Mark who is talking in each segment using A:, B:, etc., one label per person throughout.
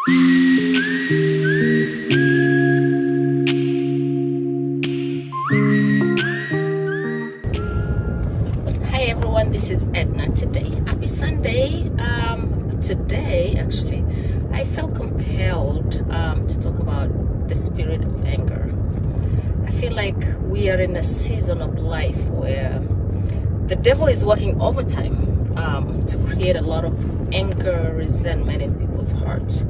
A: Hi everyone, this is Edna today. Happy Sunday. Today, actually, I felt compelled to talk about the spirit of anger. I feel like we are in a season of life where the devil is working overtime to create a lot of anger, resentment in people's hearts.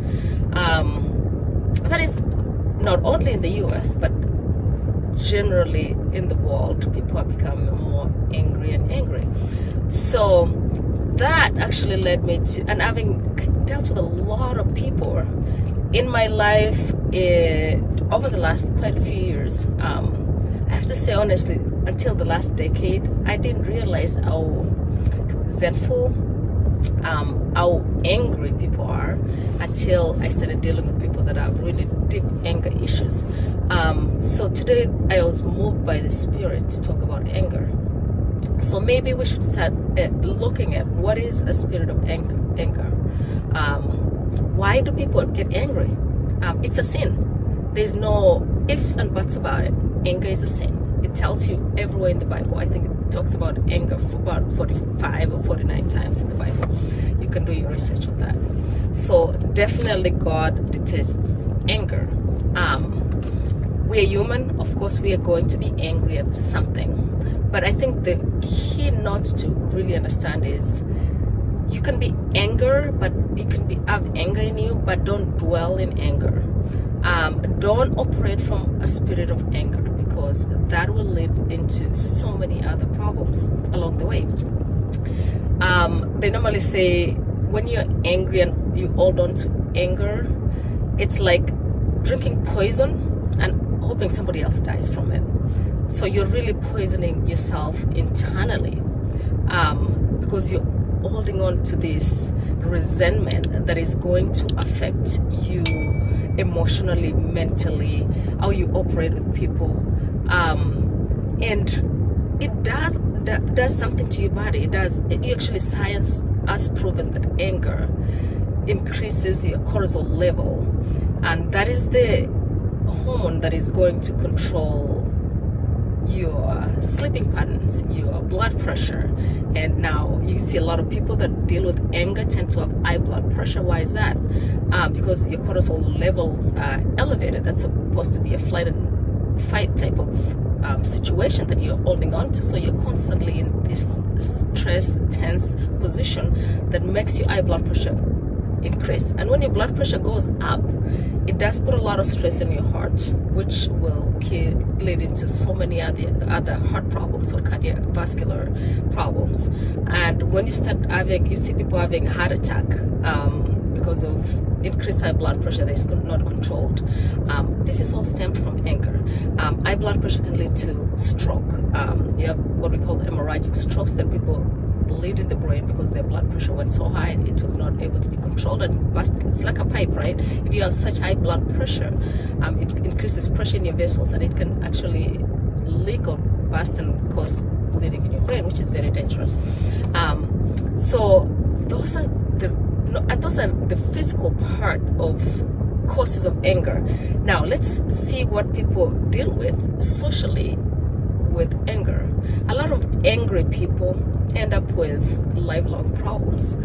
A: That is not only in the US, but generally in the world. People are becoming more angry and angry. So that actually led me to, and having dealt with a lot of people in my life over the last quite a few years, I have to say honestly, until the last decade, I didn't realize how resentful, how angry people are until I started dealing with people that have really deep anger issues. So today I was moved by the Spirit to talk about anger. So maybe we should start looking at what is a spirit of anger. Why do people get angry? It's a sin. There's no ifs and buts about it. Anger is a sin. It tells you everywhere in the Bible. I think it talks about anger for about 45 or 49 times in the Bible. You can do your research on that. So definitely God detests anger. We are human. Of course, we are going to be angry at something. But I think the key not to really understand is you can be anger, but you can have anger in you, but don't dwell in anger. Don't operate from a spirit of anger, because that will lead into so many other problems along the way. They normally say when you're angry and you hold on to anger, it's like drinking poison and hoping somebody else dies from it. So you're really poisoning yourself internally, because you're holding on to this resentment that is going to affect you emotionally, mentally, how you operate with people, and it does something to your body. It does. Actually, science has proven that anger increases your cortisol level, and that is the hormone that is going to control your sleeping patterns, your blood pressure. And now you see a lot of people that deal with anger tend to have high blood pressure. Why is that? Because your cortisol levels are elevated. That's supposed to be a flight and fight type of situation that you're holding on to. So you're constantly in this stress, tense position that makes your high blood pressure increase. And when your blood pressure goes up, it does put a lot of stress on your heart, which will lead into so many other heart problems or cardiovascular problems. And when you start having, you see people having heart attack because of increased high blood pressure that is not controlled. This is all stemmed from anger. High blood pressure can lead to stroke. You have what we call hemorrhagic strokes, that people bleed in the brain because their blood pressure went so high it was not able to be controlled and busted. It's like a pipe, right? If you have such high blood pressure, it increases pressure in your vessels, and it can actually leak or burst and cause bleeding in your brain, which is very dangerous. So those are the physical part of causes of anger. Now let's see what people deal with socially with anger. A lot of angry people end up with lifelong problems.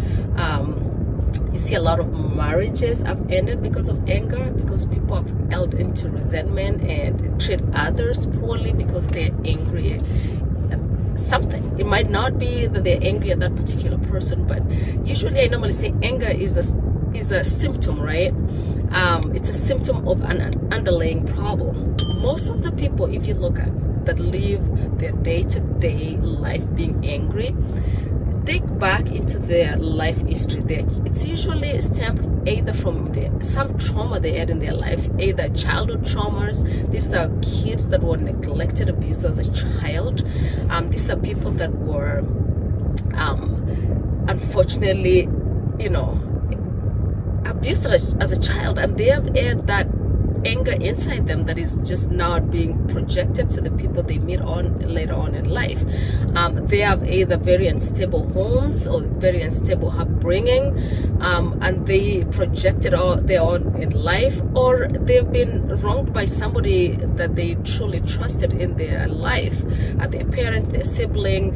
A: You see a lot of marriages have ended because of anger, because people have held into resentment and treat others poorly because they're angry at something. It might not be that they're angry at that particular person, but usually I normally say anger is a symptom, right? It's a symptom of an underlying problem. Most of the people, if you look at, that live their day-to-day life being angry, dig back into their life history. It's usually stemmed either from some trauma they had in their life, either childhood traumas. These are kids that were neglected, abused as a child. These are people that were unfortunately, abused as a child, and they have had that anger inside them that is just now being projected to the people they meet on later on in life. They have either very unstable homes or very unstable upbringing, and they projected all their own in life, or they've been wronged by somebody that they truly trusted in their life, their parent, their sibling,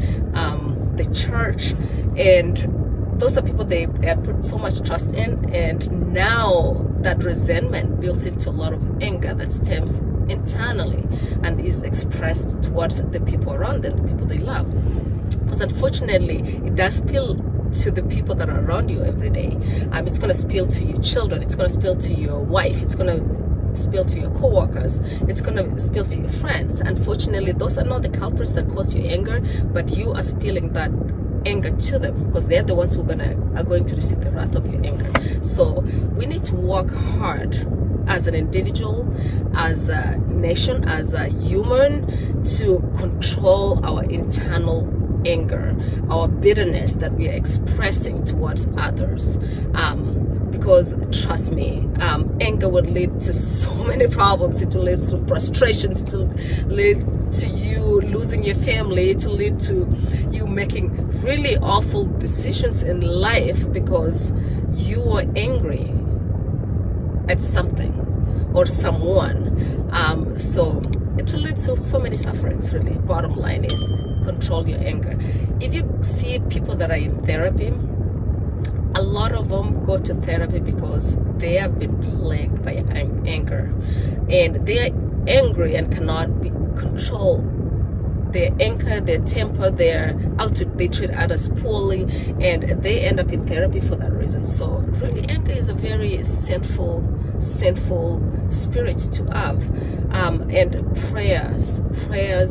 A: the church, and those are people they had put so much trust in, and now that resentment builds into a lot of anger that stems internally and is expressed towards the people around them, the people they love. Because unfortunately, it does spill to the people that are around you every day. It's going to spill to your children. It's going to spill to your wife. It's going to spill to your co-workers. It's going to spill to your friends. Unfortunately, those are not the culprits that cause you anger, but you are spilling that anger to them, because they're the ones who are going to receive the wrath of your anger. So we need to work hard as an individual, as a nation, as a human, to control our internal anger, our bitterness that we are expressing towards others. Because trust me, anger would lead to so many problems. It will lead to frustrations, it will lead to you losing your family, it will lead to you making really awful decisions in life because you are angry at something or someone. So it will lead to so many sufferings, really. Bottom line is, control your anger. If you see people that are in therapy, a lot of them go to therapy because they have been plagued by anger, and they are angry and cannot control their anger, their temper, they treat others poorly, and they end up in therapy for that reason. So really, anger is a very sinful spirit to have, and prayers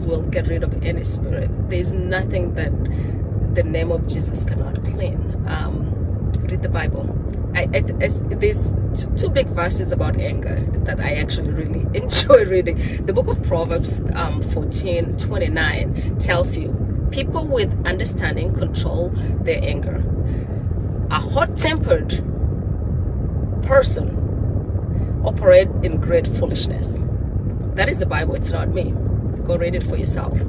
A: will get rid of any spirit. There's nothing that the name of Jesus cannot clean. Read the Bible. There's two big verses about anger that I actually really enjoy reading. The book of Proverbs 14:29 tells you, people with understanding control their anger. A hot-tempered person operate in great foolishness. That is the Bible, it's not me. Go read it for yourself.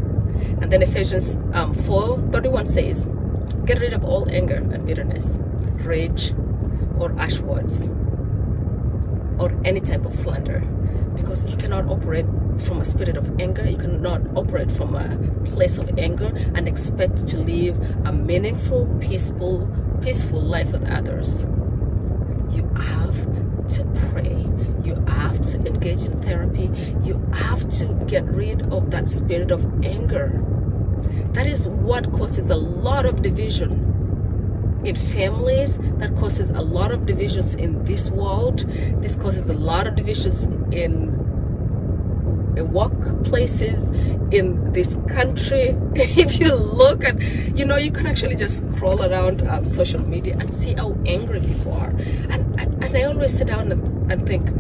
A: And then Ephesians 4:31 says, get rid of all anger and bitterness, rage, or harsh words, or any type of slander, because you cannot operate from a spirit of anger. You cannot operate from a place of anger and expect to live a meaningful, peaceful life with others. You have to pray. You have to engage in therapy. You have to get rid of that spirit of anger. That is what causes a lot of division in families, that causes a lot of divisions in this world. This causes a lot of divisions in workplaces in this country. If you look at, you can actually just scroll around social media and see how angry people are. And I always sit down and think,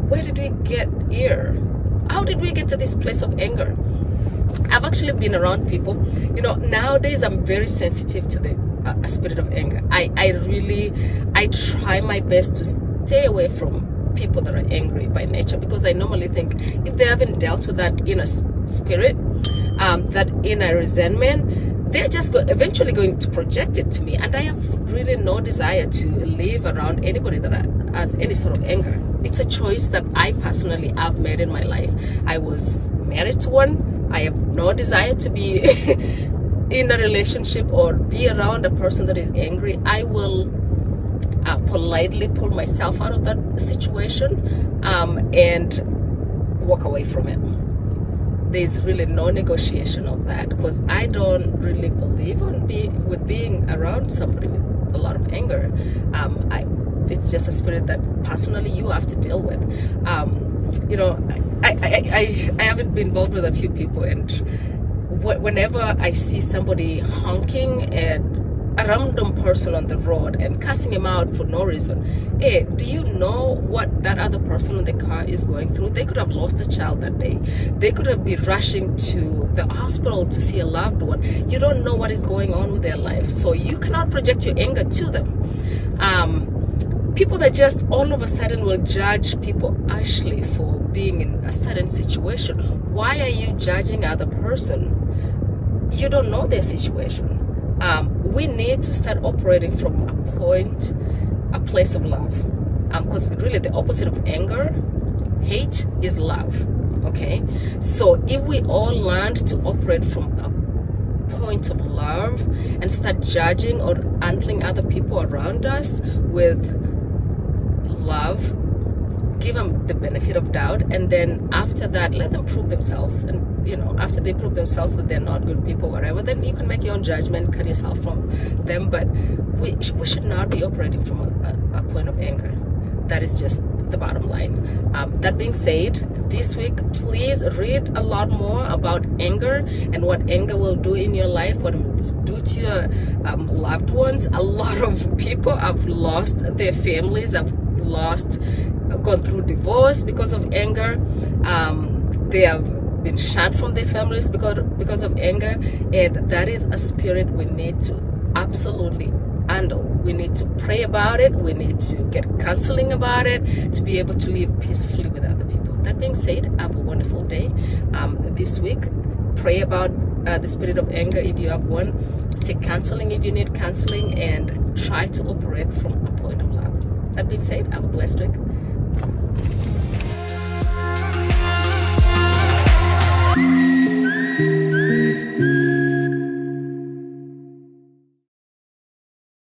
A: where did we get here? How did we get to this place of anger? I've actually been around people, nowadays I'm very sensitive to the spirit of anger. I try my best to stay away from people that are angry by nature, because I normally think if they haven't dealt with that inner spirit, that inner resentment, they're just eventually going to project it to me, and I have really no desire to live around anybody that has any sort of anger. It's a choice that I personally have made in my life. I was married to one. I have no desire to be in a relationship or be around a person that is angry. I will politely pull myself out of that situation and walk away from it. There's really no negotiation of that, because I don't really believe with being around somebody with a lot of anger. It's just a spirit that personally you have to deal with. I haven't been involved with a few people, and whenever I see somebody honking at a random person on the road and cussing him out for no reason, hey, do you know what that other person in the car is going through? They could have lost a child that day. They could have been rushing to the hospital to see a loved one. You don't know what is going on with their life, so you cannot project your anger to them. people that just all of a sudden will judge people actually for being in a certain situation. Why are you judging other person? You don't know their situation. We need to start operating from a place of love, because really the opposite of anger, hate, is love. Okay, so if we all learn to operate from a point of love and start judging or handling other people around us with love, give them the benefit of doubt, and then after that let them prove themselves. And after they prove themselves that they're not good people, whatever, then you can make your own judgment, cut yourself from them. But we should not be operating from a point of anger. That is just the bottom line. That being said, this week please read a lot more about anger and what anger will do in your life, what it will do to your loved ones. A lot of people have lost their families, have gone through divorce because of anger. They have been shut from their families because of anger, and that is a spirit we need to absolutely handle. We need to pray about it. We need to get counseling about it to be able to live peacefully with other people. That being said, have a wonderful day. This week, pray about the spirit of anger if you have one. Seek counseling if you need counseling, and try to operate from a point of love. That being said, have a blessed week.